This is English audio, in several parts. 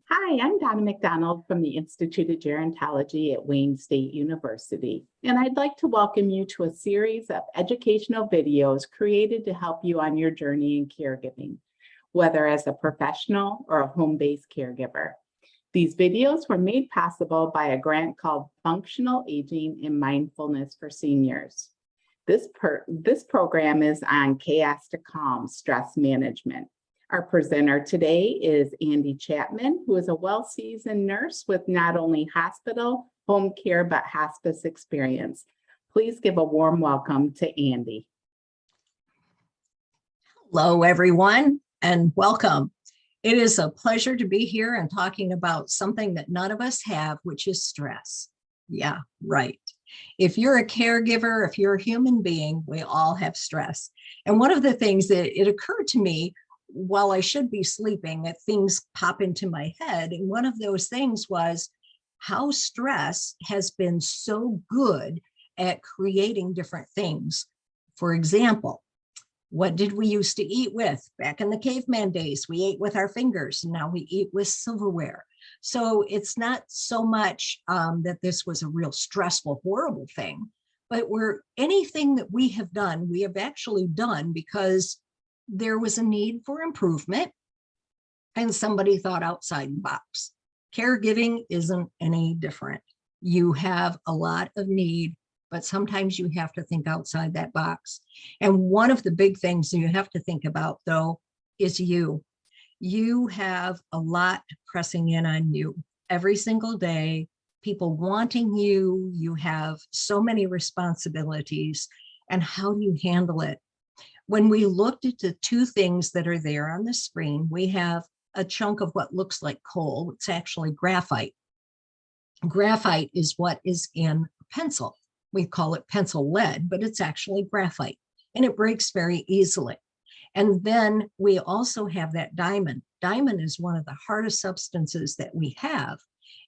Hi, I'm Donna McDonald from the Institute of Gerontology at Wayne State University, and I'd like to welcome you to a series of educational videos created to help you on your journey in caregiving, whether as a professional or a home-based caregiver. These videos were made possible by a grant called Functional Aging and Mindfulness for Seniors. This program is on CADDCT stress management. Our presenter today is Andi Chapman, who is a well-seasoned nurse with not only hospital, home care, but hospice experience. Please give a warm welcome to Andi. Hello, everyone, and welcome. It is a pleasure to be here and talking about something that none of us have, which is stress. Yeah, right. If you're a caregiver, if you're a human being, we all have stress. And one of the things that it occurred to me while I should be sleeping, that things pop into my head. And one of those things was how stress has been so good at creating different things. For example, what did we used to eat with? Back in the caveman days, we ate with our fingers. Now we eat with silverware. So it's not so much that this was a real stressful, horrible thing, but anything that we have done, we have actually done because there was a need for improvement and somebody thought outside the box. Caregiving isn't any different. You have a lot of need, but sometimes you have to think outside that box. And one of the big things that you have to think about, though, is you. You have a lot pressing in on you every single day, people wanting you. You have so many responsibilities, and how do you handle it? When we looked at the two things that are there on the screen, we have a chunk of what looks like coal. It's actually graphite. Graphite is what is in a pencil. We call it pencil lead, but it's actually graphite, and it breaks very easily. And then we also have that diamond. Diamond is one of the hardest substances that we have.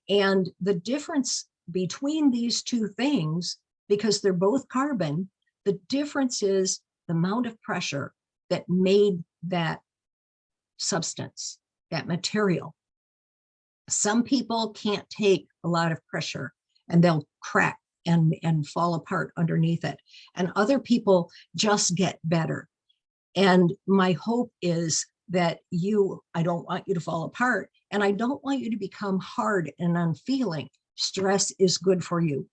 And the difference between these two things, because they're both carbon, the difference is the amount of pressure that made that substance, that material. Some people can't take a lot of pressure and they'll crack and fall apart underneath it. And other people just get better. And my hope is that I don't want you to fall apart, and I don't want you to become hard and unfeeling. Stress is good for you.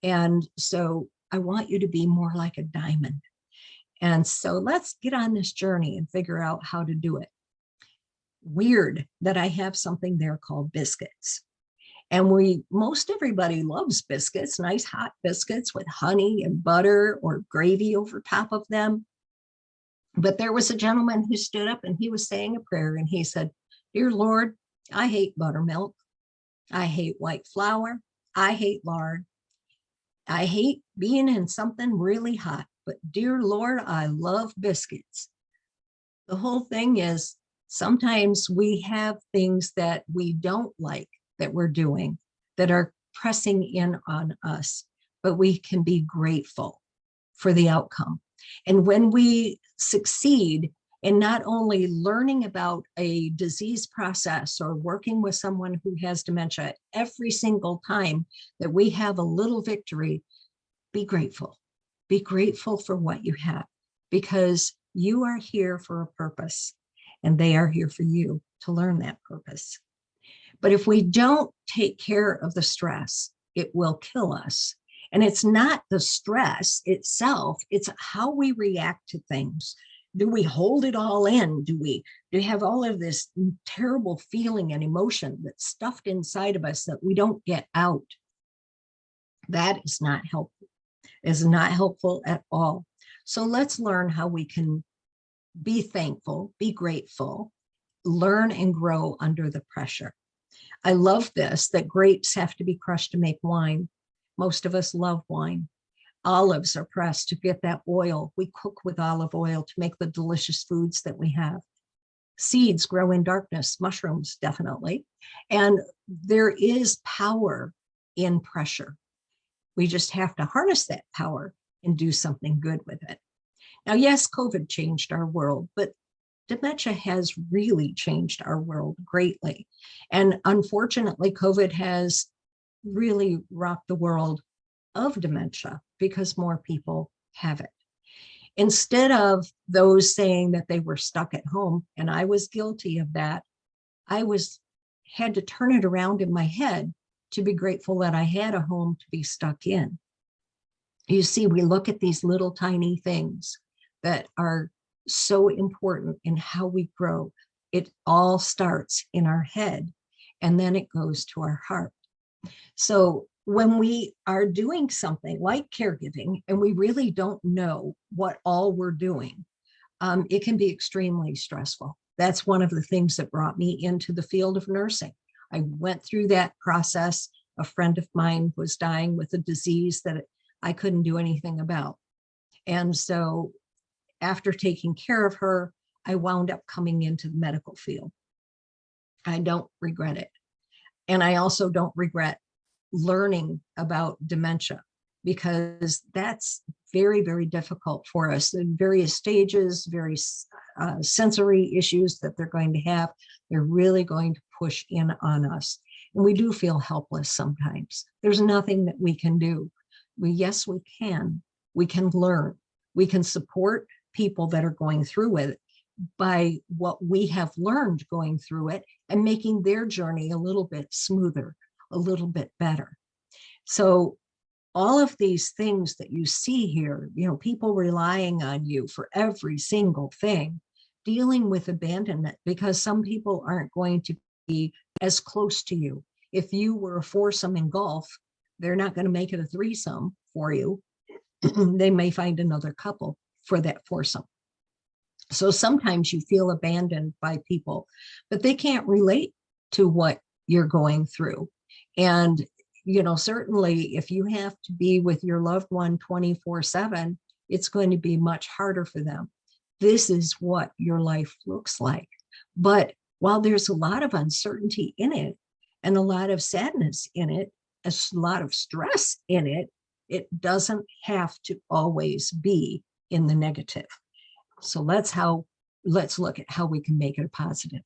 And so I want you to be more like a diamond. And so let's get on this journey and figure out how to do it. Weird that I have something there called biscuits. And most everybody loves biscuits, nice hot biscuits with honey and butter or gravy over top of them. But there was a gentleman who stood up and he was saying a prayer and he said, "Dear Lord, I hate buttermilk. I hate white flour. I hate lard. I hate being in something really hot. But dear Lord, I love biscuits." The whole thing is sometimes we have things that we don't like that we're doing that are pressing in on us, but we can be grateful for the outcome. And when we succeed in not only learning about a disease process or working with someone who has dementia, every single time that we have a little victory, be grateful. Be grateful for what you have, because you are here for a purpose and they are here for you to learn that purpose. But if we don't take care of the stress, it will kill us. And it's not the stress itself, it's how we react to things. Do we hold it all in? Do we have all of this terrible feeling and emotion that's stuffed inside of us that we don't get out? That is not helpful. Is not helpful at all. So let's learn how we can be thankful, be grateful, learn and grow under the pressure. I love this, that grapes have to be crushed to make wine. Most of us love wine. Olives are pressed to get that oil. We cook with olive oil to make the delicious foods that we have. Seeds grow in darkness, mushrooms definitely. And there is power in pressure. We just have to harness that power and do something good with it. Now, yes, COVID changed our world, but dementia has really changed our world greatly. And unfortunately, COVID has really rocked the world of dementia because more people have it. Instead of those saying that they were stuck at home, and I was guilty of that, had to turn it around in my head to be grateful that I had a home to be stuck in. You see, we look at these little tiny things that are so important in how we grow. It all starts in our head, and then it goes to our heart. So when we are doing something like caregiving, and we really don't know what all we're doing, it can be extremely stressful. That's one of the things that brought me into the field of nursing. I went through that process. A friend of mine was dying with a disease that I couldn't do anything about. And so after taking care of her, I wound up coming into the medical field. I don't regret it. And I also don't regret learning about dementia, because that's very, very difficult for us in various stages, various sensory issues that they're going to have. They're really going to push in on us. And we do feel helpless sometimes. There's nothing that we can do. Yes, we can. We can learn. We can support people that are going through it by what we have learned going through it and making their journey a little bit smoother, a little bit better. So all of these things that you see here, people relying on you for every single thing, dealing with abandonment, because some people aren't going to be as close to you. If you were a foursome in golf, they're not going to make it a threesome for you. They may find another couple for that foursome. So sometimes you feel abandoned by people, but they can't relate to what you're going through. And, certainly if you have to be with your loved one 24/7, it's going to be much harder for them. This is what your life looks like. But while there's a lot of uncertainty in it and a lot of sadness in it, a lot of stress in it, it doesn't have to always be in the negative. So let's look at how we can make it a positive.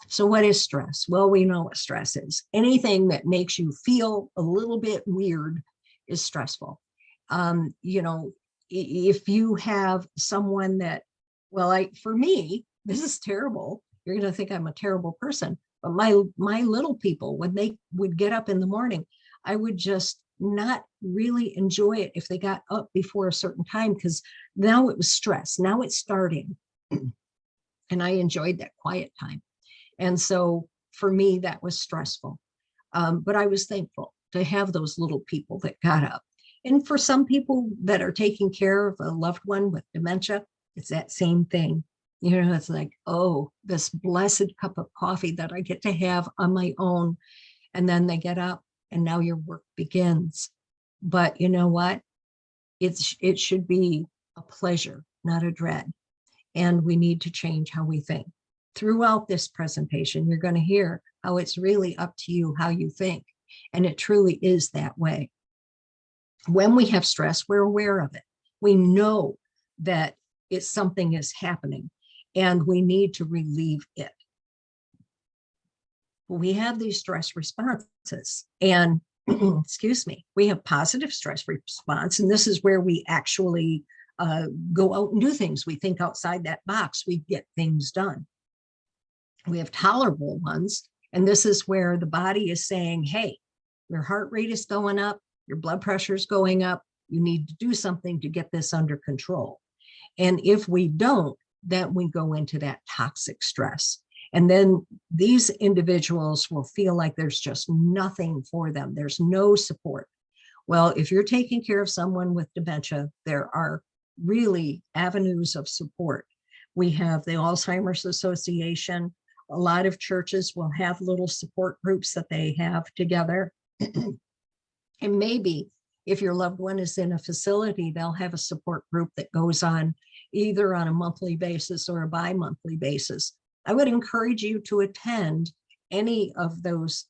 So what is stress? Well, we know what stress is. Anything that makes you feel a little bit weird is stressful. If you have someone that, for me, this is terrible. You're going to think I'm a terrible person. But my little people, when they would get up in the morning, I would just not really enjoy it if they got up before a certain time, because now it was stress. Now it's starting. And I enjoyed that quiet time. And so for me, that was stressful. But I was thankful to have those little people that got up. And for some people that are taking care of a loved one with dementia, it's that same thing. It's like, oh, this blessed cup of coffee that I get to have on my own. And then they get up and now your work begins. But you know what? It should be a pleasure, not a dread. And we need to change how we think. Throughout this presentation, you're going to hear how it's really up to you how you think. And it truly is that way. When we have stress, we're aware of it. We know that something is happening and we need to relieve it. We have these stress responses and excuse me, we have positive stress response. And this is where we actually go out and do things. We think outside that box, we get things done. We have tolerable ones. And this is where the body is saying, hey, your heart rate is going up, your blood pressure is going up. You need to do something to get this under control. And if we don't, then we go into that toxic stress. And then these individuals will feel like there's just nothing for them. There's no support. Well, if you're taking care of someone with dementia, there are really avenues of support. We have the Alzheimer's Association. A lot of churches will have little support groups that they have together. And maybe if your loved one is in a facility, they'll have a support group that goes on either on a monthly basis or a bi-monthly basis. I would encourage you to attend any of those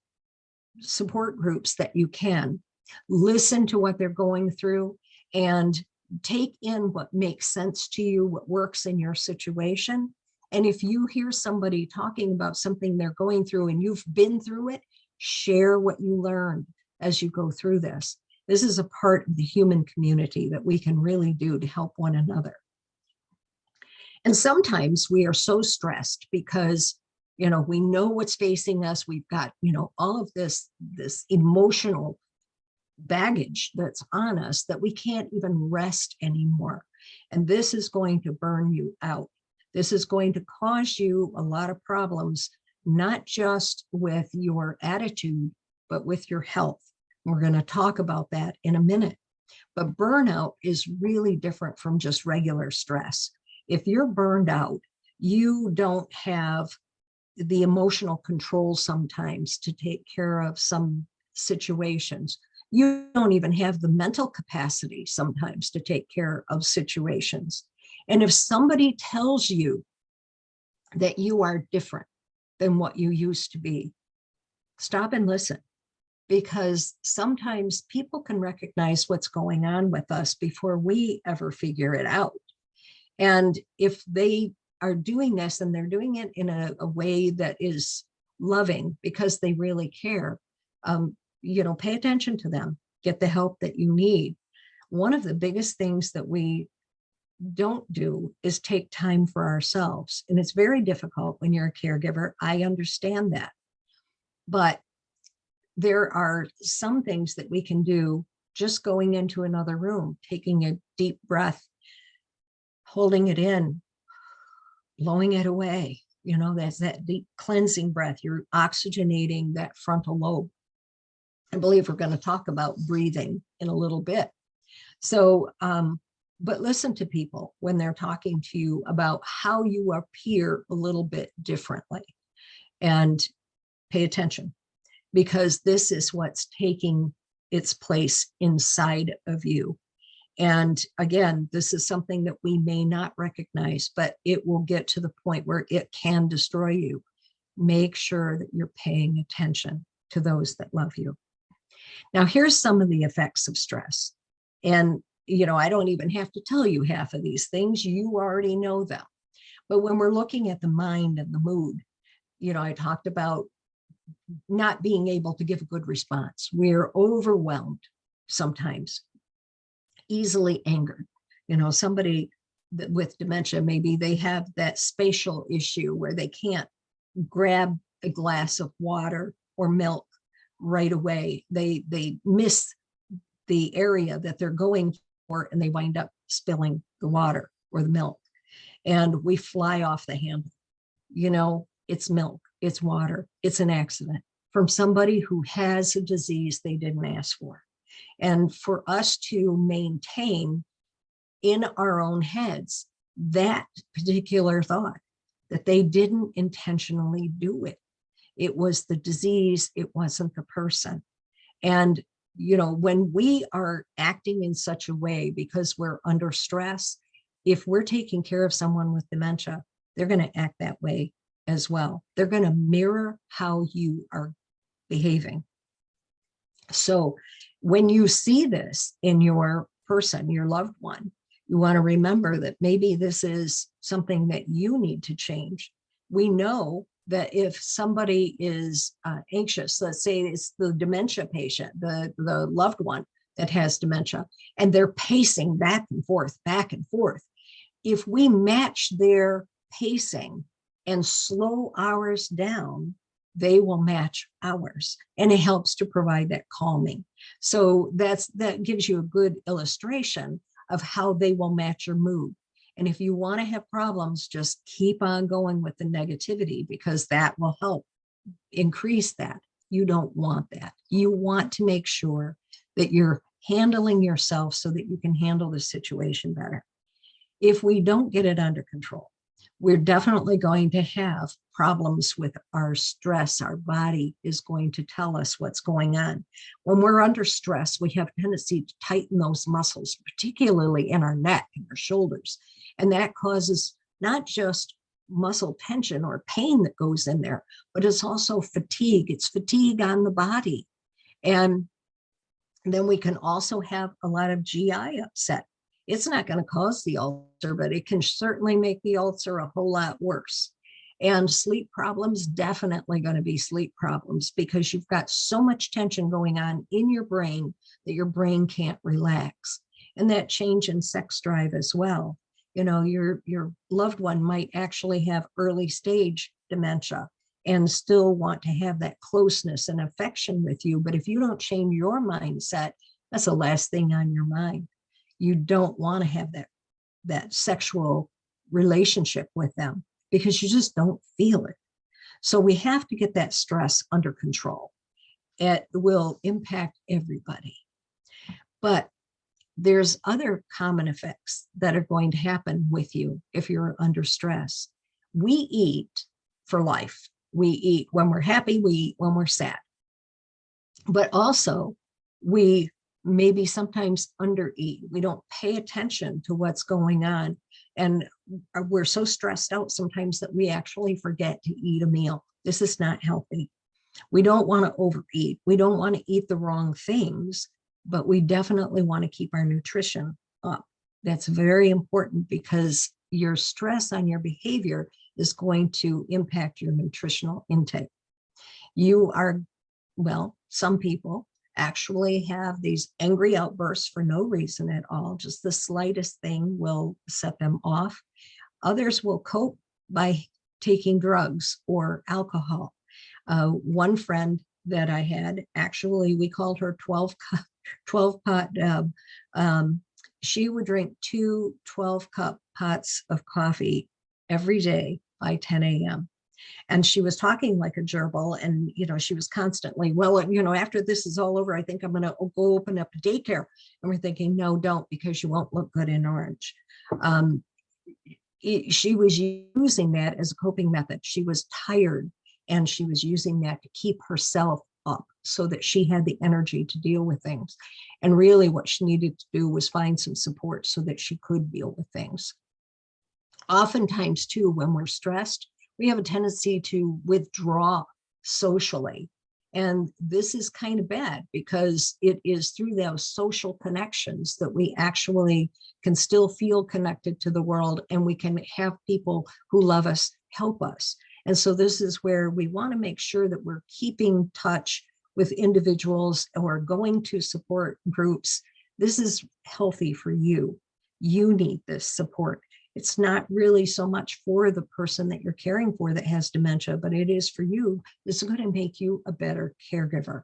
support groups that you can. Listen to what they're going through and take in what makes sense to you, what works in your situation, And if you hear somebody talking about something they're going through and you've been through it, share what you learned as you go through this. This is a part of the human community that we can really do to help one another. And sometimes we are so stressed because, you know, we know what's facing us. We've got, you know, all of this emotional baggage that's on us that we can't even rest anymore. And this is going to burn you out. This is going to cause you a lot of problems, not just with your attitude, but with your health. We're going to talk about that in a minute. But burnout is really different from just regular stress. If you're burned out, you don't have the emotional control sometimes to take care of some situations. You don't even have the mental capacity sometimes to take care of situations. And if somebody tells you that you are different than what you used to be, stop and listen, because sometimes people can recognize what's going on with us before we ever figure it out. And if they are doing this and they're doing it in a way that is loving because they really care, you know, pay attention to them, get the help that you need. One of the biggest things that we don't do is take time for ourselves. And it's very difficult when you're a caregiver. I understand that. But there are some things that we can do just going into another room, taking a deep breath, holding it in, blowing it away. You know, that's that deep cleansing breath. You're oxygenating that frontal lobe. I believe we're going to talk about breathing in a little bit. So, but listen to people when they're talking to you about how you appear a little bit differently, and pay attention, because this is what's taking its place inside of you. And again, this is something that we may not recognize, but it will get to the point where it can destroy you. Make sure that you're paying attention to those that love you. Now, here's some of the effects of stress. And, you know, I don't even have to tell you half of these things. You already know them. But when we're looking at the mind and the mood, you know, I talked about not being able to give a good response. We're overwhelmed sometimes, easily angered. You know, somebody with dementia, maybe they have that spatial issue where they can't grab a glass of water or milk right away. They miss the area that they're going for, and they wind up spilling the water or the milk, and we fly off the handle. You know, it's milk, it's water, it's an accident from somebody who has a disease they didn't ask for. And for us to maintain in our own heads that particular thought that they didn't intentionally do it. It was the disease, it wasn't the person. And, you know, when we are acting in such a way because we're under stress, if we're taking care of someone with dementia, they're going to act that way as well. They're going to mirror how you are behaving. So when you see this in your person, your loved one, you want to remember that maybe this is something that you need to change. We know that if somebody is anxious, let's say it's the dementia patient, the loved one that has dementia, and they're pacing back and forth, if we match their pacing and slow ours down, they will match ours, and it helps to provide that calming. So that gives you a good illustration of how they will match your mood. And if you want to have problems, just keep on going with the negativity, because that will help increase that. You don't want that. You want to make sure that you're handling yourself so that you can handle the situation better. If we don't get it under control, we're definitely going to have problems with our stress. Our body is going to tell us what's going on. When we're under stress, we have a tendency to tighten those muscles, particularly in our neck and our shoulders. And that causes not just muscle tension or pain that goes in there, but it's also fatigue. It's fatigue on the body. And then we can also have a lot of GI upset. It's not going to cause the ulcer, but it can certainly make the ulcer a whole lot worse. And sleep problems, definitely going to be sleep problems, because you've got so much tension going on in your brain that your brain can't relax. And that change in sex drive as well. You know, your loved one might actually have early stage dementia and still want to have that closeness and affection with you. But if you don't change your mindset, that's the last thing on your mind. You don't want to have that sexual relationship with them because you just don't feel it. So we have to get that stress under control. It will impact everybody. But there's other common effects that are going to happen with you if you're under stress. We eat for life. We eat when we're happy, we eat when we're sad. But also, we maybe sometimes undereat. We don't pay attention to what's going on. And we're so stressed out sometimes that we actually forget to eat a meal. This is not healthy. We don't want to overeat. We don't want to eat the wrong things, but we definitely want to keep our nutrition up. That's very important because your stress on your behavior is going to impact your nutritional intake. You are, well, some people actually have these angry outbursts for no reason at all. Just the slightest thing will set them off. Others will cope by taking drugs or alcohol. One friend that I had, actually, we called her 12 pot Deb. She would drink 2 12-cup pots of coffee every day by 10 a.m. And she was talking like a gerbil. And, you know, she was constantly, well, you know, after this is all over, I think I'm going to go open up a daycare. And we're thinking, no, don't, because you won't look good in orange. She was using that as a coping method. She was tired and she was using that to keep herself up so that she had the energy to deal with things. And really what she needed to do was find some support so that she could deal with things. Oftentimes too, when we're stressed, we have a tendency to withdraw socially. And this is kind of bad because it is through those social connections that we actually can still feel connected to the world, and we can have people who love us help us. And so this is where we want to make sure that we're keeping touch with individuals or going to support groups. This is healthy for you. You need this support. It's not really so much for the person that you're caring for that has dementia, but it is for you. This is going to make you a better caregiver.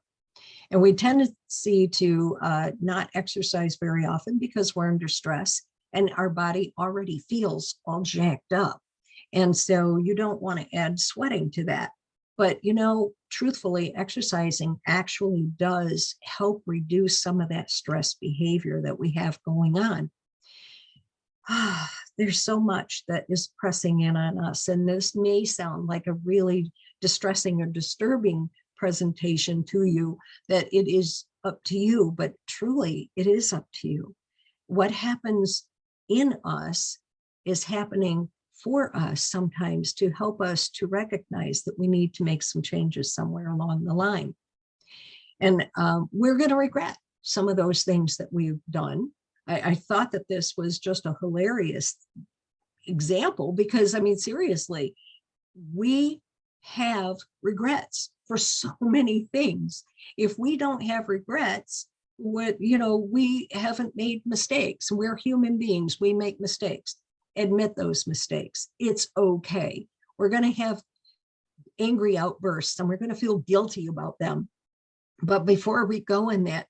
And we tend to see to not exercise very often because we're under stress and our body already feels all jacked up. And so you don't want to add sweating to that. But, you know, truthfully, exercising actually does help reduce some of that stress behavior that we have going on. There's so much that is pressing in on us. And this may sound like a really distressing or disturbing presentation to you, that it is up to you, but truly it is up to you. What happens in us is happening for us sometimes to help us to recognize that we need to make some changes somewhere along the line. And we're going to regret some of those things that we've done. I thought that this was just a hilarious example because, I mean, seriously, we have regrets for so many things. If we don't have regrets, we haven't made mistakes. We're human beings. We make mistakes. Admit those mistakes. It's okay. We're going to have angry outbursts and we're going to feel guilty about them. But before we go in that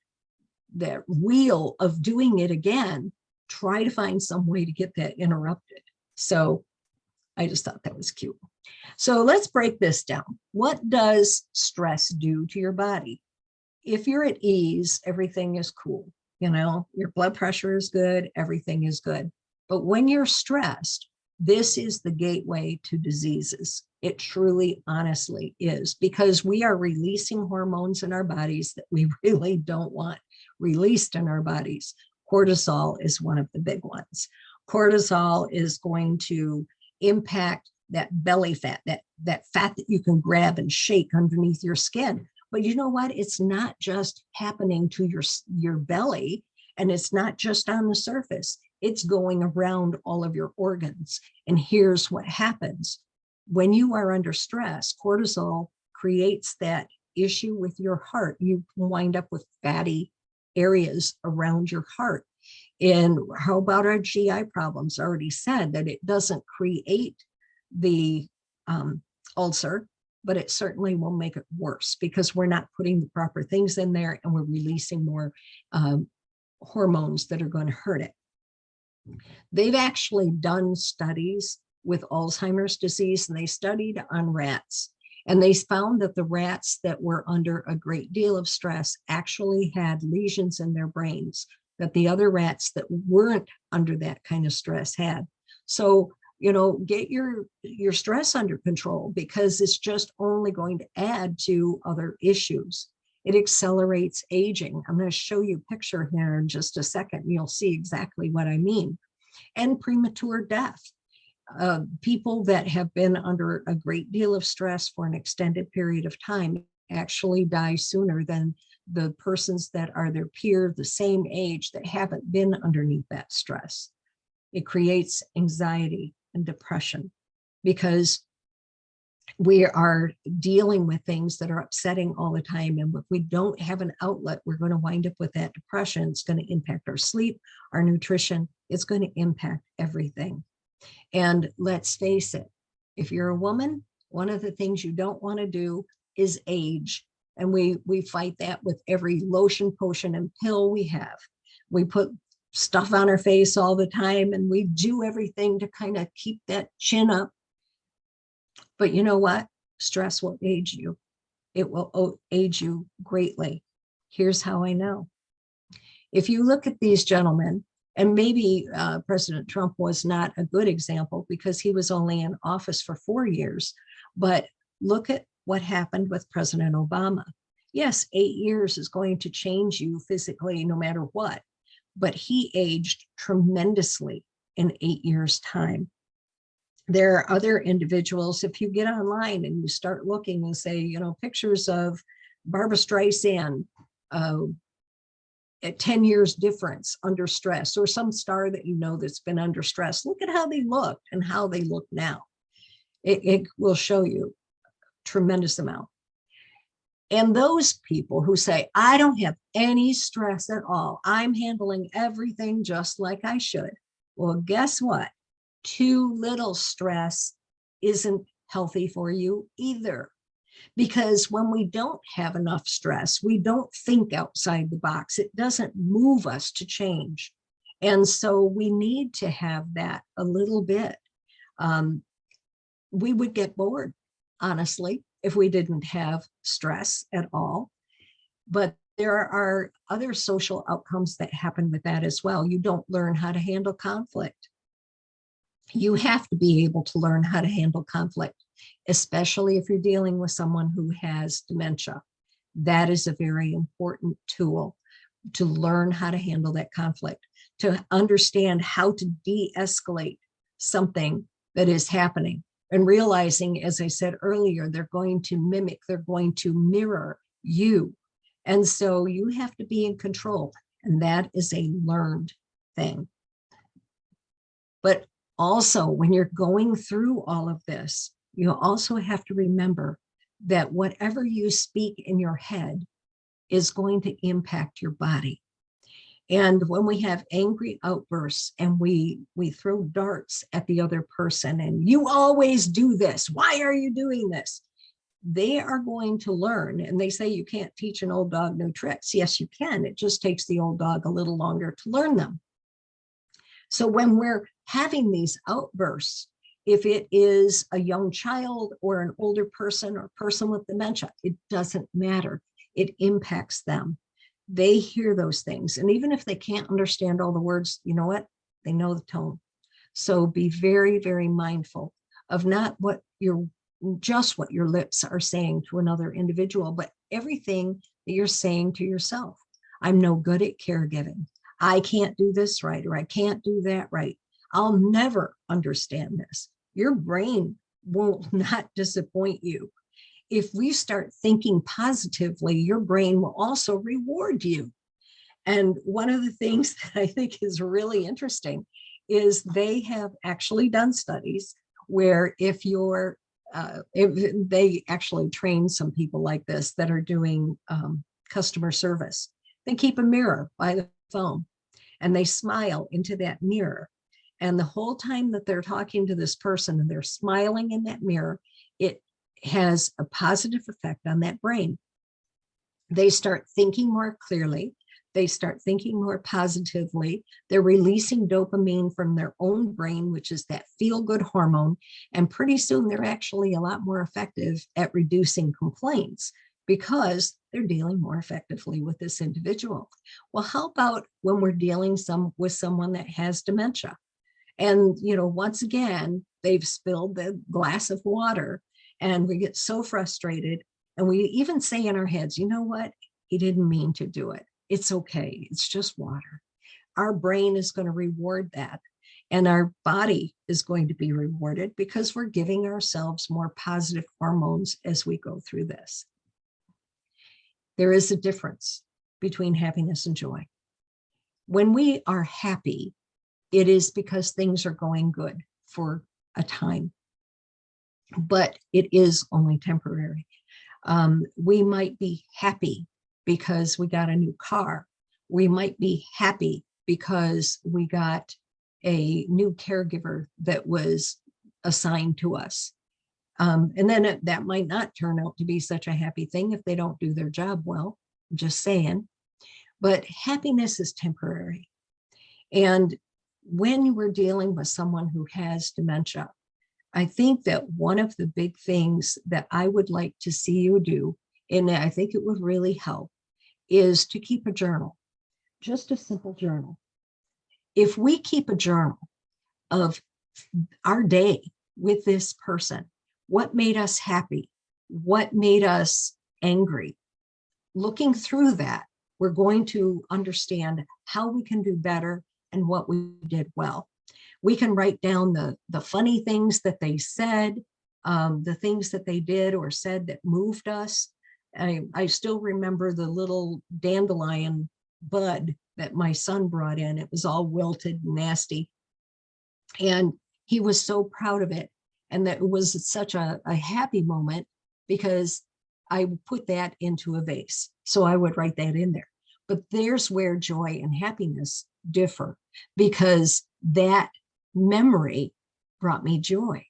wheel of doing it again, try to find some way to get that interrupted. So I just thought that was cute. So let's break this down. What does stress do to your body? If you're at ease, everything is cool. You know, your blood pressure is good, everything is good. But when you're stressed, this is the gateway to diseases. It truly, honestly is, because we are releasing hormones in our bodies that we really don't want released in our bodies. Cortisol is one of the big ones. Cortisol is going to impact that belly fat, that fat that you can grab and shake underneath your skin. But you know what? It's not just happening to your belly, and it's not just on the surface. It's going around all of your organs. And here's what happens. When you are under stress, cortisol creates that issue with your heart. You wind up with fatty areas around your heart. And how about our GI problems? I already said that it doesn't create the ulcer, but it certainly will make it worse because we're not putting the proper things in there and we're releasing more hormones that are going to hurt it. They've actually done studies with Alzheimer's disease, and they studied on rats. And they found that the rats that were under a great deal of stress actually had lesions in their brains that the other rats that weren't under that kind of stress had. So, you know, get your stress under control, because it's just only going to add to other issues. It accelerates aging. I'm going to show you a picture here in just a second, and you'll see exactly what I mean. And premature death. People that have been under a great deal of stress for an extended period of time actually die sooner than the persons that are their peer, the same age, that haven't been underneath that stress. It creates anxiety and depression because we are dealing with things that are upsetting all the time. And if we don't have an outlet, we're going to wind up with that depression. It's going to impact our sleep, our nutrition. It's going to impact everything. And let's face it, if you're a woman, one of the things you don't want to do is age. And we fight that with every lotion, potion, and pill we have. We put stuff on our face all the time, and we do everything to kind of keep that chin up. But you know what? Stress will age you. It will age you greatly. Here's how I know. If you look at these gentlemen, and maybe President Trump was not a good example because he was only in office for 4 years, but look at what happened with President Obama. Yes, 8 years is going to change you physically no matter what, but he aged tremendously in 8 years' time. There are other individuals, if you get online and you start looking and say, you know, pictures of Barbara Streisand, at 10 years difference under stress, or some star that you know that's been under stress, look at how they looked and how they look now. It will show you a tremendous amount. And those people who say, I don't have any stress at all, I'm handling everything just like I should. Well, guess what? Too little stress isn't healthy for you either. Because when we don't have enough stress, we don't think outside the box. It doesn't move us to change. And so we need to have that a little bit. We would get bored, honestly, if we didn't have stress at all. But there are other social outcomes that happen with that as well. You don't learn how to handle conflict. You have to be able to learn how to handle conflict, especially if you're dealing with someone who has dementia. That is a very important tool to learn how to handle that conflict, to understand how to de-escalate something that is happening, and realizing, as I said earlier, they're going to mimic, they're going to mirror you. And so you have to be in control, and that is a learned thing. But also, when you're going through all of this, you also have to remember that whatever you speak in your head is going to impact your body. And when we have angry outbursts and we throw darts at the other person, and you always do this, why are you doing this? They are going to learn. And they say you can't teach an old dog new tricks. Yes, you can. It just takes the old dog a little longer to learn them. So when we're having these outbursts, if it is a young child or an older person or person with dementia, it doesn't matter. It impacts them. They hear those things. And even if they can't understand all the words, you know what? They know the tone. So be very, very mindful of not just what your lips are saying to another individual, but everything that you're saying to yourself. I'm no good at caregiving. I can't do this right, or I can't do that right. I'll never understand this. Your brain will not disappoint you. If we start thinking positively, your brain will also reward you. And one of the things that I think is really interesting is they have actually done studies where if they actually train some people like this that are doing customer service, they keep a mirror by the phone and they smile into that mirror. And the whole time that they're talking to this person and they're smiling in that mirror, it has a positive effect on that brain. They start thinking more clearly. They start thinking more positively. They're releasing dopamine from their own brain, which is that feel-good hormone. And pretty soon they're actually a lot more effective at reducing complaints because they're dealing more effectively with this individual. Well, how about when we're dealing with someone that has dementia? And, once again, they've spilled the glass of water and we get so frustrated. And we even say in our heads, you know what? He didn't mean to do it. It's okay. It's just water. Our brain is going to reward that. And our body is going to be rewarded because we're giving ourselves more positive hormones as we go through this. There is a difference between happiness and joy. When we are happy, it is because things are going good for a time, but it is only temporary. We might be happy because we got a new car. We might be happy because we got a new caregiver that was assigned to us. And then that might not turn out to be such a happy thing if they don't do their job well, I'm just saying. But happiness is temporary. And when we're dealing with someone who has dementia, I think that one of the big things that I would like to see you do, and I think it would really help, is to keep a journal, just a simple journal. If we keep a journal of our day with this person, what made us happy, what made us angry, looking through that, we're going to understand how we can do better and what we did well. We can write down the funny things that they said, the things that they did or said that moved us. I still remember the little dandelion bud that my son brought in. It was all wilted and nasty. And he was so proud of it. And that was such a happy moment because I put that into a vase. So I would write that in there. But there's where joy and happiness differ, because that memory brought me joy.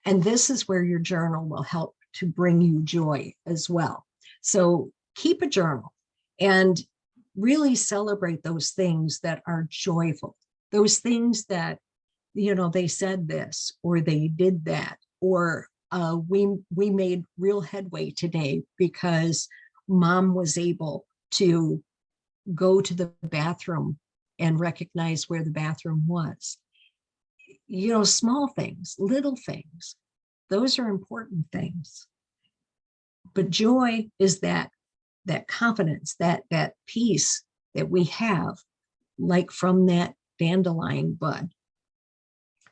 And this is where your journal will help to bring you joy as well. So keep a journal and really celebrate those things that are joyful, those things that, they said this or they did that, or we made real headway today because mom was able to go to the bathroom and recognize where the bathroom was. Small things, little things, those are important things. But joy is that confidence, that peace that we have, like from that dandelion bud.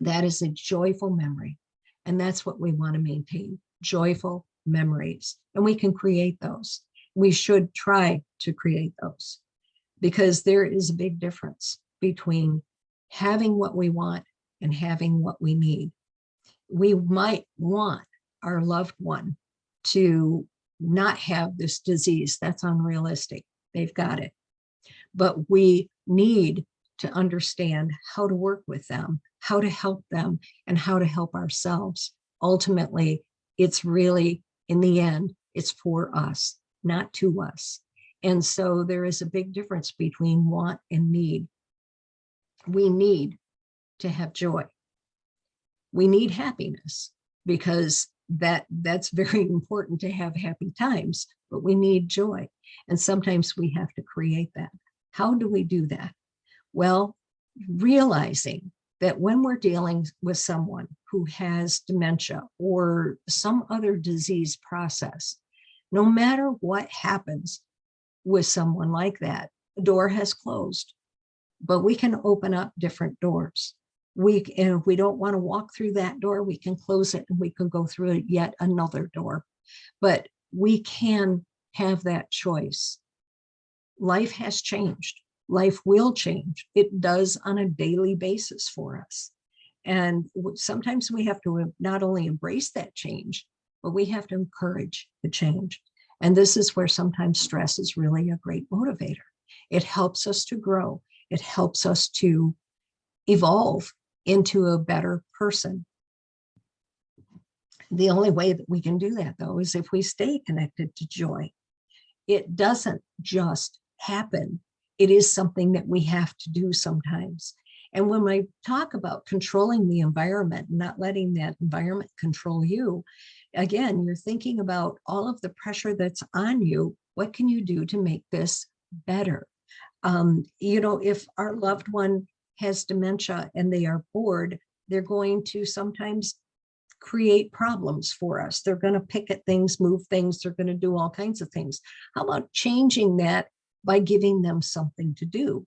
That is a joyful memory. And that's what we want to maintain, joyful memories. And we can create those. We should try to create those, because there is a big difference between having what we want and having what we need. We might want our loved one to not have this disease. That's unrealistic. They've got it. But we need to understand how to work with them, how to help them, and how to help ourselves. Ultimately, it's really, in the end, it's for us, not to us. And so there is a big difference between want and need. We need to have joy. We need happiness, because that's very important to have happy times, but we need joy. And sometimes we have to create that. How do we do that? Well, realizing that when we're dealing with someone who has dementia or some other disease process, no matter what happens with someone like that, the door has closed, but we can open up different doors. And if we don't want to walk through that door, we can close it and we can go through yet another door. But we can have that choice. Life has changed. life will change. It does on a daily basis for us. And sometimes we have to not only embrace that change, but we have to encourage the change. And this is where sometimes stress is really a great motivator. It helps us to grow. It helps us to evolve into a better person. The only way that we can do that, though, is if we stay connected to joy. It doesn't just happen. It is something that we have to do sometimes. And when I talk about controlling the environment, not letting that environment control you, again, you're thinking about all of the pressure that's on you. What can you do to make this better? If our loved one has dementia and they are bored, they're going to sometimes create problems for us. They're going to pick at things, move things. They're going to do all kinds of things. How about changing that by giving them something to do?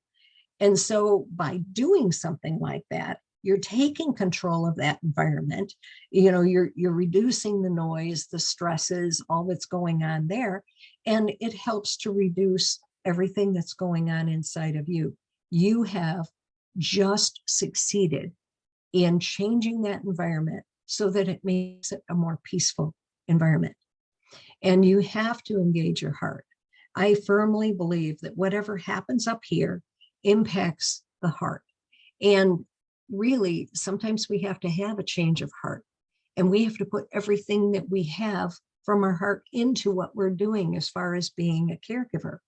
And so by doing something like that, you're taking control of that environment. You're reducing the noise, the stresses, all that's going on there. And it helps to reduce everything that's going on inside of you. You have just succeeded in changing that environment so that it makes it a more peaceful environment. And you have to engage your heart. I firmly believe that whatever happens up here impacts the heart. And really, sometimes we have to have a change of heart, and we have to put everything that we have from our heart into what we're doing as far as being a caregiver,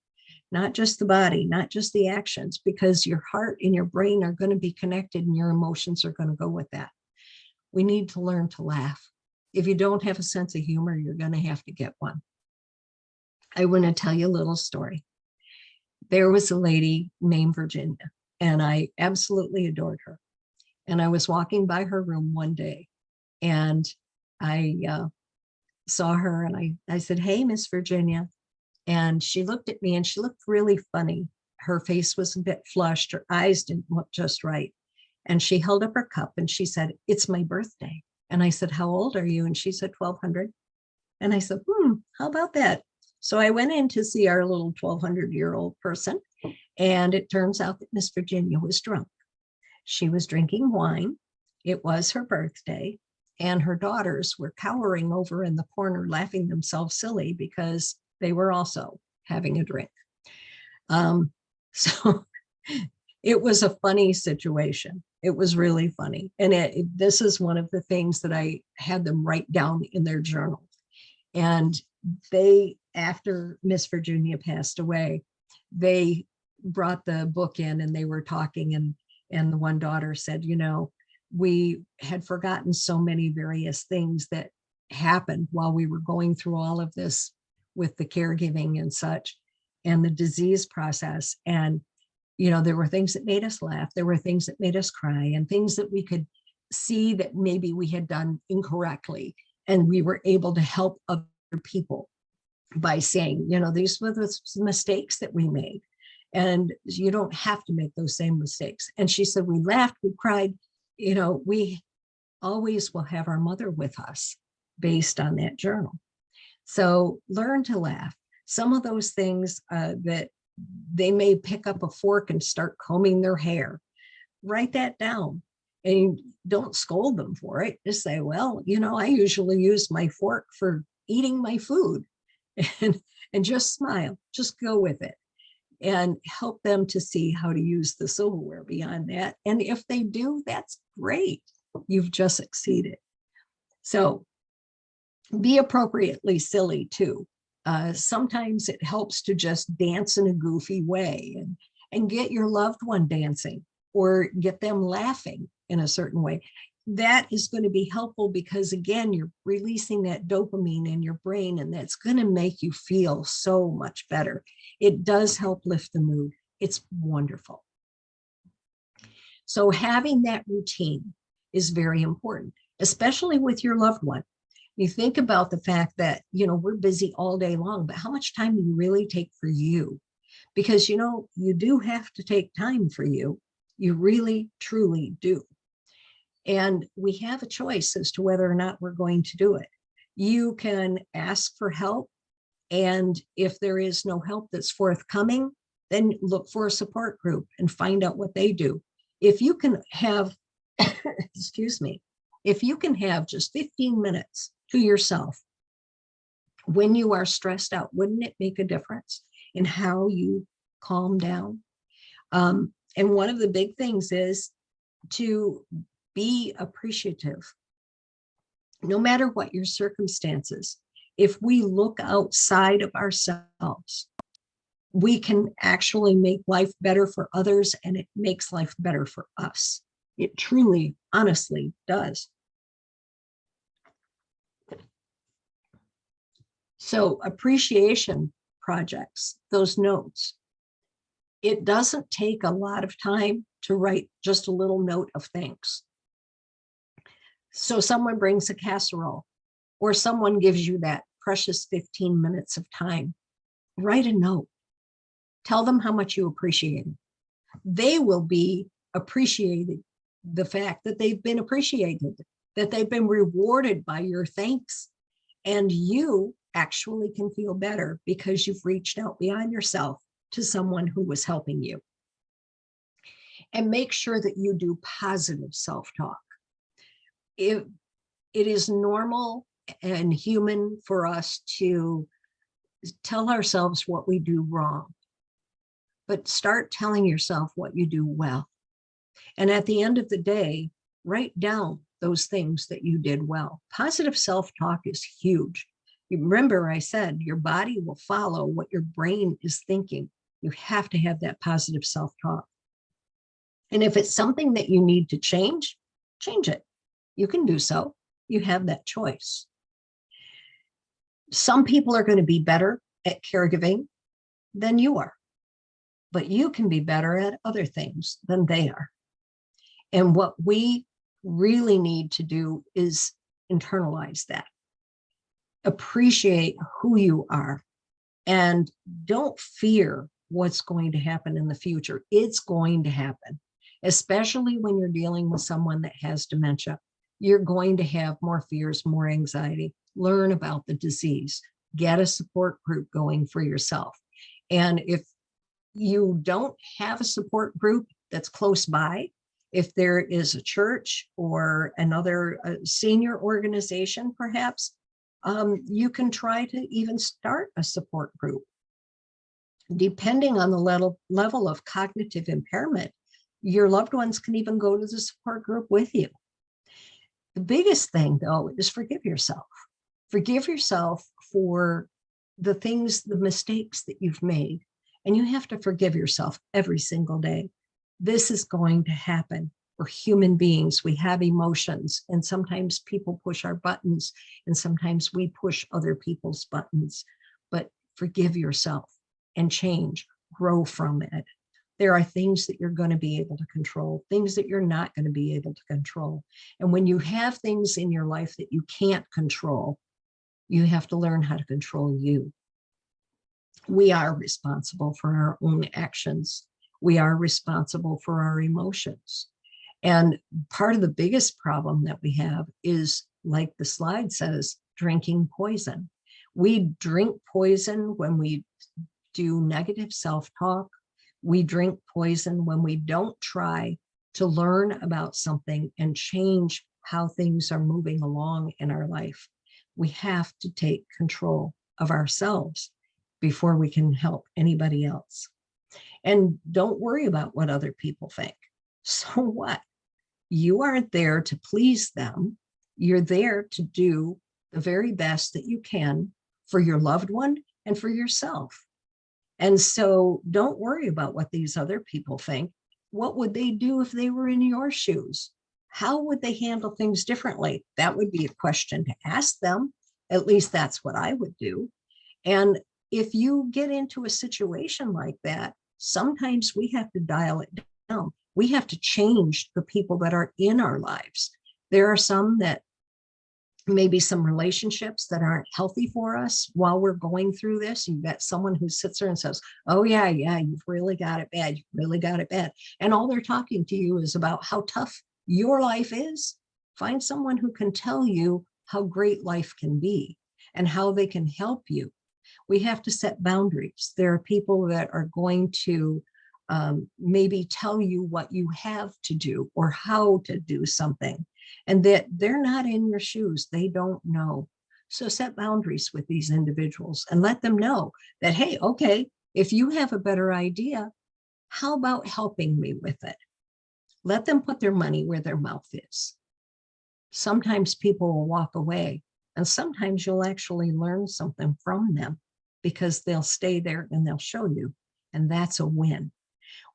not just the body, not just the actions, because your heart and your brain are going to be connected and your emotions are going to go with that. We need to learn to laugh. If you don't have a sense of humor, you're going to have to get one. I want to tell you a little story. There was a lady named Virginia, and I absolutely adored her. And I was walking by her room one day, and I saw her, and I said, "Hey, Miss Virginia." And she looked at me, and she looked really funny. Her face was a bit flushed. Her eyes didn't look just right. And she held up her cup and she said, "It's my birthday." And I said, "How old are you?" And she said, 1,200. And I said, how about that? So I went in to see our little 1,200-year-old person. And it turns out that Miss Virginia was drunk. She was drinking wine. It was her birthday. And her daughters were cowering over in the corner, laughing themselves silly because they were also having a drink. So it was a funny situation. It was really funny. And this is one of the things that I had them write down in their journal. And after Miss Virginia passed away, they brought the book in and they were talking, and the one daughter said, we had forgotten so many various things that happened while we were going through all of this with the caregiving and such, and the disease process. And there were things that made us laugh. There were things that made us cry, and things that we could see that maybe we had done incorrectly. And we were able to help other people by saying, these were the mistakes that we made. And you don't have to make those same mistakes. And she said, we laughed, we cried. We always will have our mother with us based on that journal. So learn to laugh. Some of those things that they may pick up a fork and start combing their hair, write that down, and don't scold them for it. Just say, well, I usually use my fork for eating my food, and just smile, just go with it, and help them to see how to use the silverware beyond that. And if they do, that's great. You've just succeeded. So be appropriately silly too. Sometimes it helps to just dance in a goofy way and get your loved one dancing or get them laughing in a certain way. That is going to be helpful because, again, you're releasing that dopamine in your brain, and that's going to make you feel so much better. It does help lift the mood. It's wonderful. So having that routine is very important, especially with your loved one. You think about the fact that, we're busy all day long, but how much time do you really take for you? Because, you do have to take time for you. You really, truly do. And we have a choice as to whether or not we're going to do it. You can ask for help. And if there is no help that's forthcoming, then look for a support group and find out what they do. If you can have, excuse me, if you can have just 15 minutes to yourself when you are stressed out, wouldn't it make a difference in how you calm down? And one of the big things is to be appreciative. No matter what your circumstances, if we look outside of ourselves, we can actually make life better for others, and it makes life better for us. It truly, honestly does. So appreciation projects, those notes, it doesn't take a lot of time to write just a little note of thanks. So someone brings a casserole, or someone gives you that precious 15 minutes of time, write a note. Tell them how much you appreciate it. They will be appreciated, the fact that they've been appreciated, that they've been rewarded by your thanks. And you actually can feel better because you've reached out beyond yourself to someone who was helping you. And make sure that you do positive self-talk. It is normal and human for us to tell ourselves what we do wrong, but start telling yourself what you do well. And at the end of the day, write down those things that you did well. Positive self-talk is huge. You remember I said your body will follow what your brain is thinking. You have to have that positive self-talk. And if it's something that you need to change it. You can do so. You have that choice. Some people are going to be better at caregiving than you are, but you can be better at other things than they are. And what we really need to do is internalize that. Appreciate who you are and don't fear what's going to happen in the future. It's going to happen, especially when you're dealing with someone that has dementia. You're going to have more fears, more anxiety. Learn about the disease. Get a support group going for yourself. And if you don't have a support group that's close by, if there is a church or another senior organization, perhaps, you can try to even start a support group. Depending on the level of cognitive impairment, your loved ones can even go to the support group with you. The biggest thing, though, is forgive yourself. Forgive yourself for the things, the mistakes that you've made. And you have to forgive yourself every single day. This is going to happen. We're human beings. We have emotions. And sometimes people push our buttons, and sometimes we push other people's buttons. But forgive yourself and change. Grow from it. There are things that you're going to be able to control, things that you're not going to be able to control. And when you have things in your life that you can't control, you have to learn how to control you. We are responsible for our own actions. We are responsible for our emotions. And part of the biggest problem that we have is, like the slide says, drinking poison. We drink poison when we do negative self-talk. We drink poison when we don't try to learn about something and change how things are moving along in our life. We have to take control of ourselves before we can help anybody else. And don't worry about what other people think. So what? You aren't there to please them. You're there to do the very best that you can for your loved one and for yourself. And so don't worry about what these other people think. What would they do if they were in your shoes? How would they handle things differently? That would be a question to ask them. At least that's what I would do. And if you get into a situation like that, sometimes we have to dial it down. We have to change the people that are in our lives. There are some that maybe some relationships that aren't healthy for us while we're going through this. You've got someone who sits there and says, oh yeah, you've really got it bad. You've really got it bad. And all they're talking to you is about how tough your life is. Find someone who can tell you how great life can be and how they can help you. We have to set boundaries. There are people that are going to maybe tell you what you have to do or how to do something, and that they're not in your shoes. They don't know. So set boundaries with these individuals and let them know that, hey, okay, if you have a better idea, how about helping me with it? Let them put their money where their mouth is. Sometimes people will walk away, and sometimes you'll actually learn something from them because they'll stay there and they'll show you, and that's a win.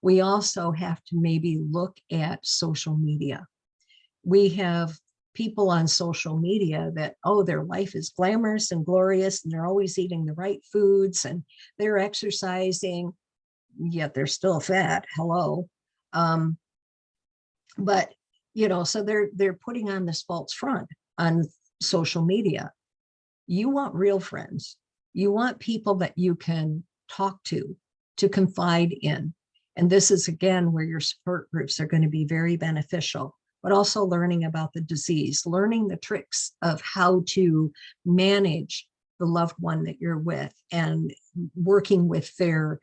We also have to maybe look at social media. We have people on social media that, oh, their life is glamorous and glorious, and they're always eating the right foods and they're exercising, yet they're still fat. Hello. But, you know, so they're putting on this false front on social media. You want real friends. You want people that you can talk to confide in. And this is, again, where your support groups are going to be very beneficial, but also learning about the disease, learning the tricks of how to manage the loved one that you're with, and working with their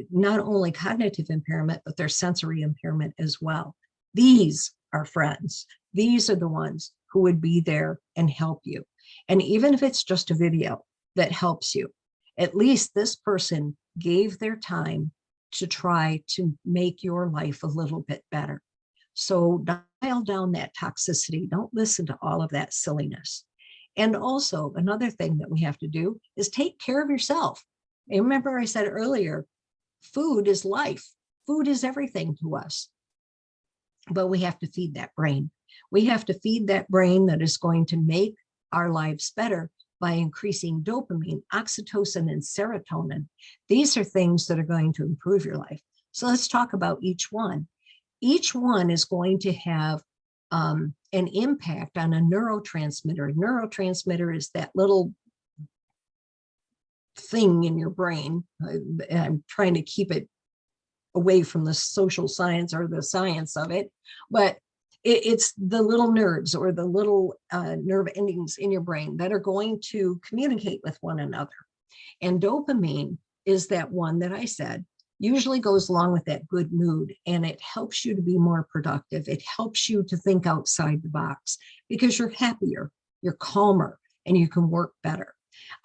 not only cognitive impairment, but their sensory impairment as well. These are friends. These are the ones who would be there and help you. And even if it's just a video that helps you, at least this person gave their time to try to make your life a little bit better. So dial down that toxicity. Don't listen to all of that silliness. And also another thing that we have to do is take care of yourself. And remember I said earlier, food is life. Food is everything to us. But we have to feed that brain. We have to feed that brain that is going to make our lives better by increasing dopamine, oxytocin, and serotonin. These are things that are going to improve your life. So let's talk about each one. Each one is going to have an impact on a neurotransmitter. A neurotransmitter is that little thing in your brain. I'm trying to keep it away from the social science or the science of it, but it's the little nerves or the little nerve endings in your brain that are going to communicate with one another. And dopamine is that one that I said usually goes along with that good mood, and it helps you to be more productive. It helps you to think outside the box because you're happier, you're calmer, and you can work better.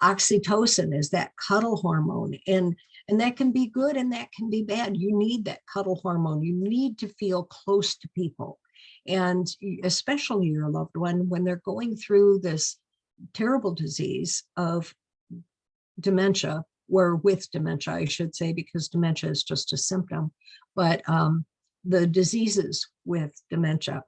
Oxytocin is that cuddle hormone, and that can be good and that can be bad. You need that cuddle hormone. You need to feel close to people, and especially your loved one when they're going through this terrible disease of dementia, or with dementia, I should say, because dementia is just a symptom. But the diseases with dementia,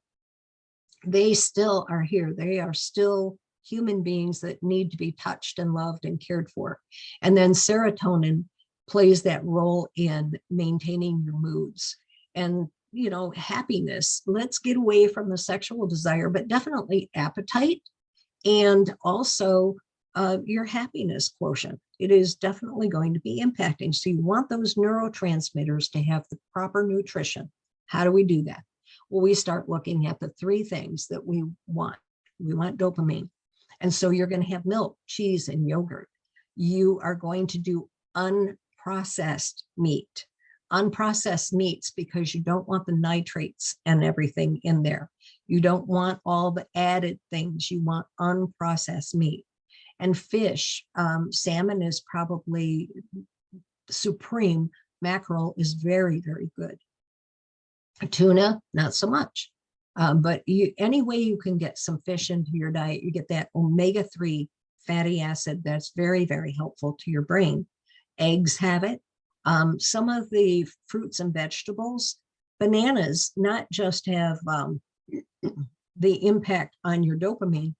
they still are here. They are still human beings that need to be touched and loved and cared for. And then serotonin plays that role in maintaining your moods and, you know, happiness. Let's get away from the sexual desire, but definitely appetite, and also your happiness quotient. It is definitely going to be impacting. So you want those neurotransmitters to have the proper nutrition. How do we do that? Well, we start looking at the three things that we want. We want dopamine. And so you're going to have milk, cheese, and yogurt. You are going to do unprocessed meat. Unprocessed meats because you don't want the nitrates and everything in there. You don't want all the added things. You want unprocessed meat. And fish, salmon is probably supreme. Mackerel is very, very good. Tuna, not so much. But any way you can get some fish into your diet, you get that omega-3 fatty acid that's very, very helpful to your brain. Eggs have it. Some of the fruits and vegetables, bananas not just have the impact on your dopamine,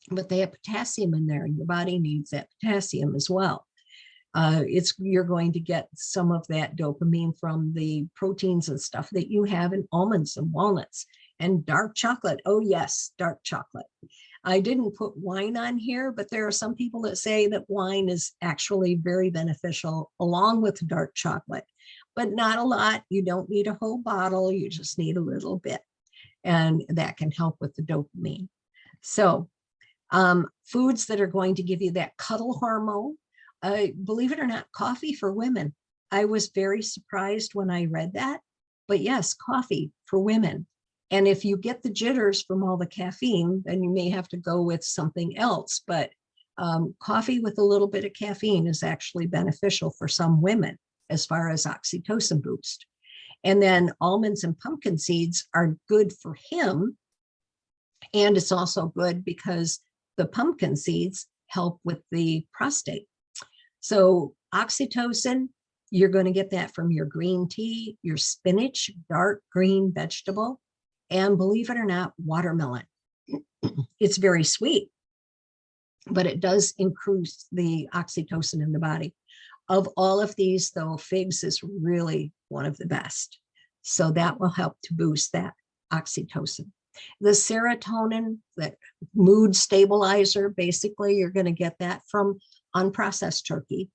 but they have potassium in there, and your body needs that potassium as well. You're going to get some of that dopamine from the proteins and stuff that you have in almonds and walnuts and dark chocolate. Oh yes, dark chocolate. I didn't put wine on here, but there are some people that say that wine is actually very beneficial along with dark chocolate, but not a lot. You don't need a whole bottle. You just need a little bit, and that can help with the dopamine. So foods that are going to give you that cuddle hormone believe it or not, coffee for women. I was very surprised when I read that, but yes, coffee for women. And if you get the jitters from all the caffeine, then you may have to go with something else. But coffee with a little bit of caffeine is actually beneficial for some women as far as oxytocin boost. And then almonds and pumpkin seeds are good for him. And it's also good because the pumpkin seeds help with the prostate. So oxytocin, you're going to get that from your green tea, your spinach, dark green vegetable, and believe it or not, watermelon. It's very sweet, but it does increase the oxytocin in the body. Of all of these, though, figs is really one of the best. So that will help to boost that oxytocin. The serotonin, that mood stabilizer, basically, you're going to get that from unprocessed turkey,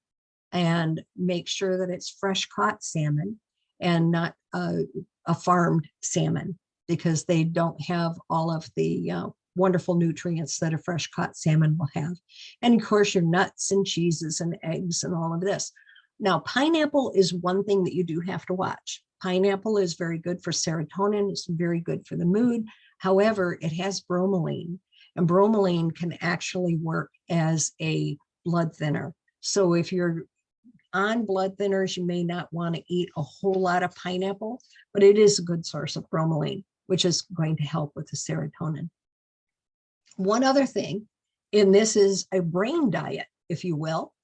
and make sure that it's fresh caught salmon and not a farmed salmon, because they don't have all of the wonderful nutrients that a fresh caught salmon will have. And of course, your nuts and cheeses and eggs and all of this. Now, pineapple is one thing that you do have to watch. Pineapple is very good for serotonin. It's very good for the mood. However, it has bromelain, and bromelain can actually work as a blood thinner. So if you're on blood thinners, you may not want to eat a whole lot of pineapple, but it is a good source of bromelain, which is going to help with the serotonin. One other thing, and this is a brain diet, if you will,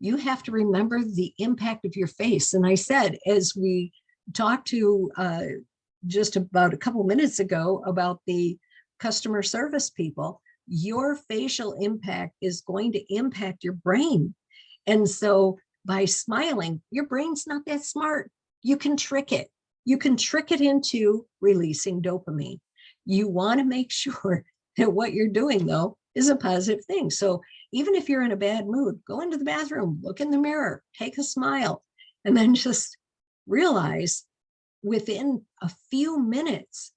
you have to remember the impact of your face. And I said, as we talked to just about a couple minutes ago about the customer service people, your facial impact is going to impact your brain. And so by smiling, your brain's not that smart. You can trick it. You can trick it into releasing dopamine. You want to make sure that what you're doing, though, is a positive thing. So even if you're in a bad mood, go into the bathroom, look in the mirror, take a smile, and then just realize within a few minutes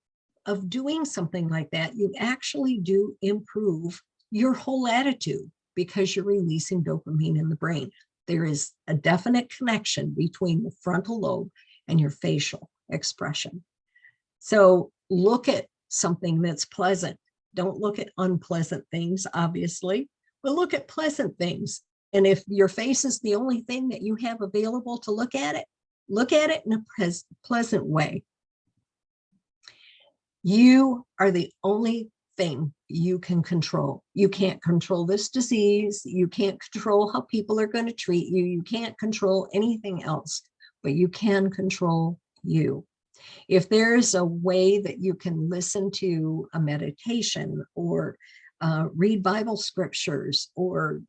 of doing something like that, you actually do improve your whole attitude because you're releasing dopamine in the brain. There is a definite connection between the frontal lobe and your facial expression. So look at something that's pleasant. Don't look at unpleasant things, obviously, but look at pleasant things. And if your face is the only thing that you have available to look at it in a pleasant way. You are the only thing you can control. You can't control this disease. You can't control how people are going to treat you. You can't control anything else, but you can control you. If there's a way that you can listen to a meditation or read Bible scriptures, or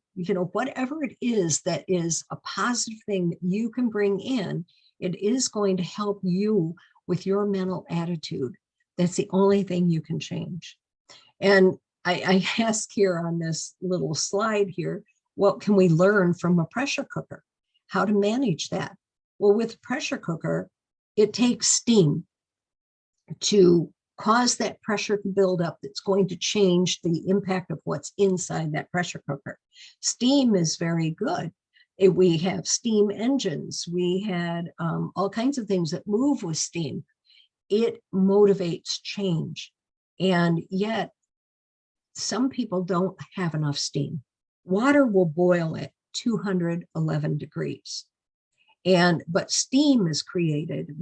whatever it is that is a positive thing that you can bring in, it is going to help you with your mental attitude. That's the only thing you can change. And I ask here on this little slide here, what can we learn from a pressure cooker? How to manage that? Well, with a pressure cooker, it takes steam to cause that pressure to build up. That's going to change the impact of what's inside that pressure cooker. Steam is very good. We have steam engines. We had all kinds of things that move with steam. It motivates change. And yet, some people don't have enough steam. Water will boil at 211 degrees. But steam is created.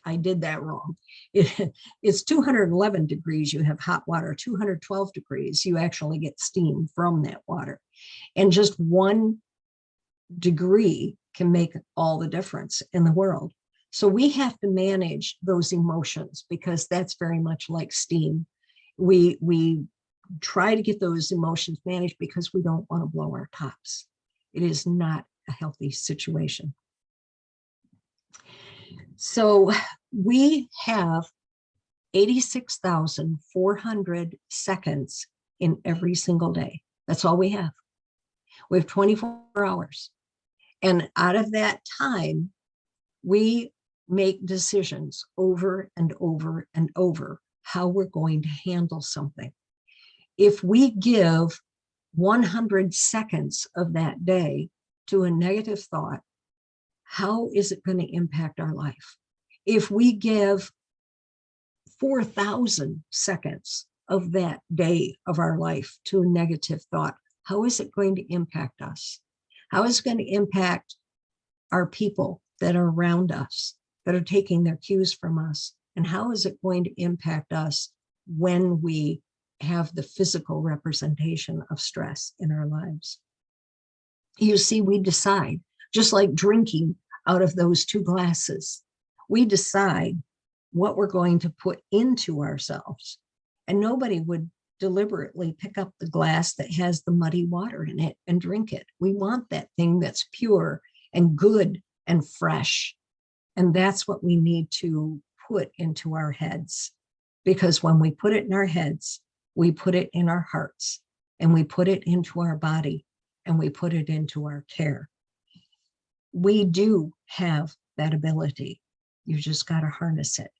I did that wrong. It's 211 degrees. You have hot water. 212 degrees, you actually get steam from that water. And just 1 degree can make all the difference in the world. So we have to manage those emotions, because that's very much like steam. We try to get those emotions managed because we don't want to blow our tops. It is not a healthy situation. So we have 86,400 seconds in every single day. That's all we have. We have 24 hours. And out of that time, we make decisions over and over and over how we're going to handle something. If we give 100 seconds of that day to a negative thought, how is it going to impact our life? If we give 4,000 seconds of that day of our life to a negative thought, how is it going to impact us? How is it going to impact our people that are around us, that are taking their cues from us? And how is it going to impact us when we have the physical representation of stress in our lives? You see, we decide, just like drinking out of those 2 glasses, we decide what we're going to put into ourselves. And nobody would deliberately pick up the glass that has the muddy water in it and drink it. We want that thing that's pure and good and fresh. And that's what we need to put into our heads. Because when we put it in our heads, we put it in our hearts, and we put it into our body, and we put it into our care. We do have that ability. You just got to harness it.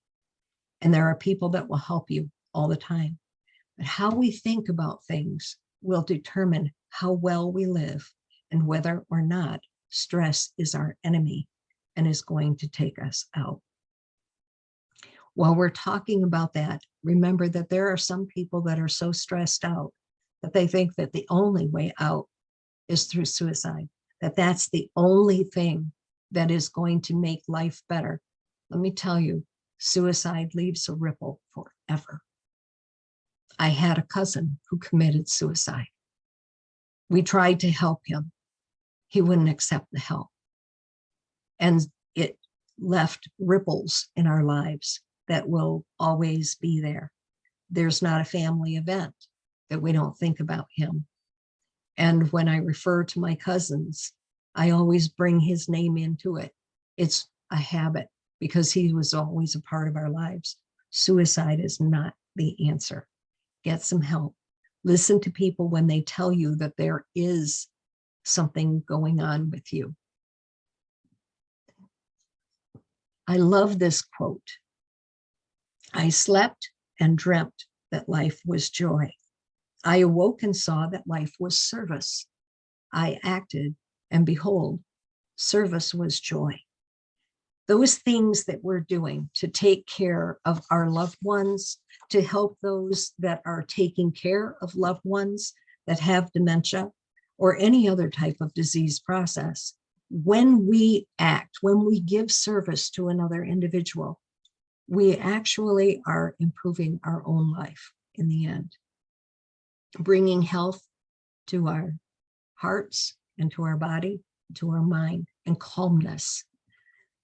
And there are people that will help you all the time. But how we think about things will determine how well we live and whether or not stress is our enemy and is going to take us out. While we're talking about that, remember that there are some people that are so stressed out that they think that the only way out is through suicide, that that's the only thing that is going to make life better. Let me tell you, suicide leaves a ripple forever. I had a cousin who committed suicide. We tried to help him. He wouldn't accept the help. And it left ripples in our lives that will always be there. There's not a family event that we don't think about him. And when I refer to my cousins, I always bring his name into it. It's a habit because he was always a part of our lives. Suicide is not the answer. Get some help. Listen to people when they tell you that there is something going on with you. I love this quote. I slept and dreamt that life was joy. I awoke and saw that life was service. I acted, and behold, service was joy. Those things that we're doing to take care of our loved ones, to help those that are taking care of loved ones that have dementia or any other type of disease process, when we act, when we give service to another individual, we actually are improving our own life in the end, bringing health to our hearts and to our body, to our mind, and calmness.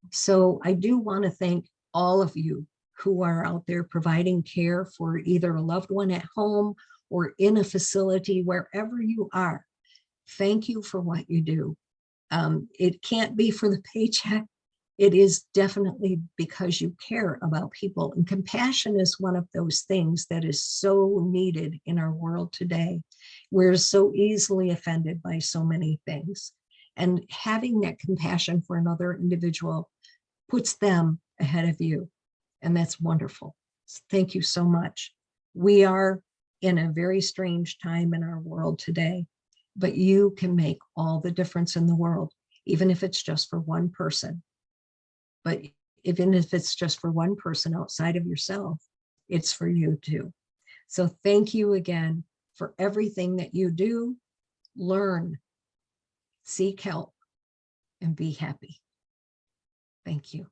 So I do want to thank all of you who are out there providing care for either a loved one at home or in a facility, wherever you are. Thank you for what you do. It can't be for the paycheck. It is definitely because you care about people. And compassion is one of those things that is so needed in our world today. We're so easily offended by so many things. And having that compassion for another individual puts them ahead of you. And that's wonderful. Thank you so much. We are in a very strange time in our world today, but you can make all the difference in the world, even if it's just for one person. But even if it's just for one person outside of yourself, it's for you too. So thank you again for everything that you do. Learn, seek help, and be happy. Thank you.